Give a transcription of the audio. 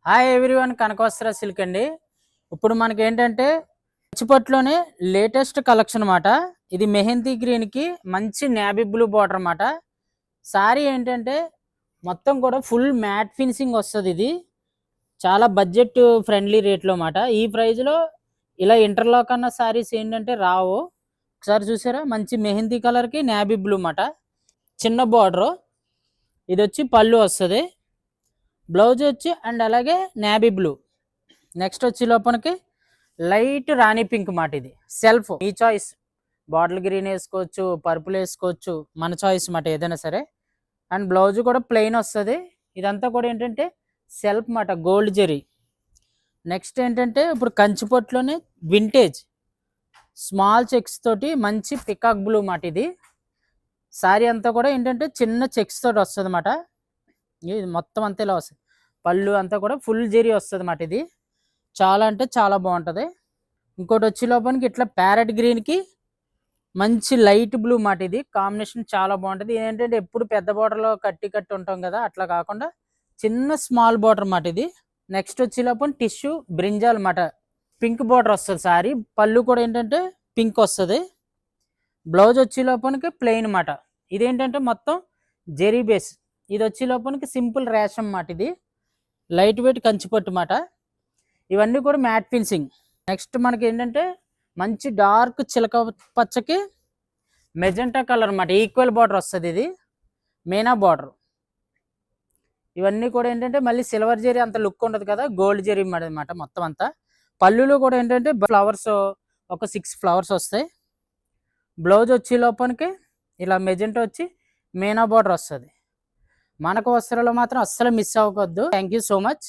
Hi everyone, కనకవస్త్ర silk అండి. ఇప్పుడు మనకి ఏంటంటే కంచిపట్టులోనే లేటెస్ట్ కలెక్షన్ అన్నమాట. ఇది మెహందీ గ్రీన్కి మంచి నేవీ బ్లూ బార్డర్ అన్నమాట. సారీ ఏంటంటే మొత్తం కూడా ఫుల్ మ్యాట్ ఫినిషింగ్ వస్తుంది. ఇది చాలా బడ్జెట్ ఫ్రెండ్లీ రేట్లో అన్నమాట. ఈ ప్రైస్లో ఇలా ఇంటర్లాక్ అన్న సారీస్ ఏంటంటే రావు. ఒకసారి చూసారా, మంచి మెహందీ కలర్కి నేవీ బ్లూ అన్నమాట. చిన్న బార్డరు, ఇది వచ్చి పళ్ళు వస్తుంది, బ్లౌజ్ వచ్చి అండ్ అలాగే నేవీ బ్లూ. నెక్స్ట్ వచ్చి లోపలికి లైట్ రాణి పింక్ మాట. ఇది సెల్ఫ్, మీ చాయిస్. బాటిల్ గ్రీన్ వేసుకోవచ్చు, పర్పుల్ వేసుకోవచ్చు, మన చాయిస్ మాట ఏదైనా సరే. అండ్ బ్లౌజ్ కూడా ప్లెయిన్ వస్తుంది. ఇదంతా కూడా ఏంటంటే సెల్ఫ్ మాట, గోల్డ్ జరీ. నెక్స్ట్ ఏంటంటే ఇప్పుడు కంచిపట్టులోనే వింటేజ్ స్మాల్ చెక్స్ తోటి మంచి పికాక్ బ్లూ మాట. ఇది సారీ అంతా కూడా ఏంటంటే చిన్న చెక్స్ తోటి వస్తుంది అన్నమాట. ఇది మొత్తం అంతా ఇలా వస్తుంది. పళ్ళు అంతా కూడా ఫుల్ జెరీ వస్తుంది అన్నమాట. ఇది చాలా అంటే చాలా బాగుంటుంది. ఇంకోటి వచ్చి లోపలికి ఇట్లా ప్యారెట్ గ్రీన్కి మంచి లైట్ బ్లూ మాట. ఇది కాంబినేషన్ చాలా బాగుంటుంది. ఏంటంటే ఎప్పుడు పెద్ద బార్డర్లో కట్టి ఉంటాం కదా, అట్లా కాకుండా చిన్న స్మాల్ బార్డర్ మాట. ఇది నెక్స్ట్ వచ్చి లోపల టిష్యూ బ్రింజాల్ మాట. పింక్ బార్డర్ వస్తుంది సారీ. పళ్ళు కూడా ఏంటంటే పింక్ వస్తుంది. బ్లౌజ్ వచ్చి లోపలికి ప్లెయిన్ మాట. ఇదేంటంటే మొత్తం జెరీ బేస్. ఇది వచ్చి లోపలికి సింపుల్ రేషం మాట. ఇది లైట్ వెయిట్ కంచిపట్టు మాట. ఇవన్నీ కూడా మ్యాట్ ఫినిషింగ్. నెక్స్ట్ మనకి ఏంటంటే మంచి డార్క్ చిలక పచ్చకి మెజెంటా కలర్ అన్నమాట. ఈక్వల్ బార్డర్ వస్తుంది. ఇది మీనా బార్డర్. ఇవన్నీ కూడా ఏంటంటే మళ్ళీ సిల్వర్ జెరీ అంత లుక్ ఉండదు కదా, గోల్డ్ జెరీ అనమాట మొత్తం అంతా. పళ్ళులో కూడా ఏంటంటే ఫ్లవర్స్, ఒక 6 ఫ్లవర్స్ వస్తాయి. బ్లౌజ్ వచ్చి లోపలికి ఇలా మెజెంటా వచ్చి మీనా బార్డర్ వస్తుంది. మనకు వస్త్రాలు మాత్రం అస్సలు మిస్ అవ్వకూడదు. Thank you so much.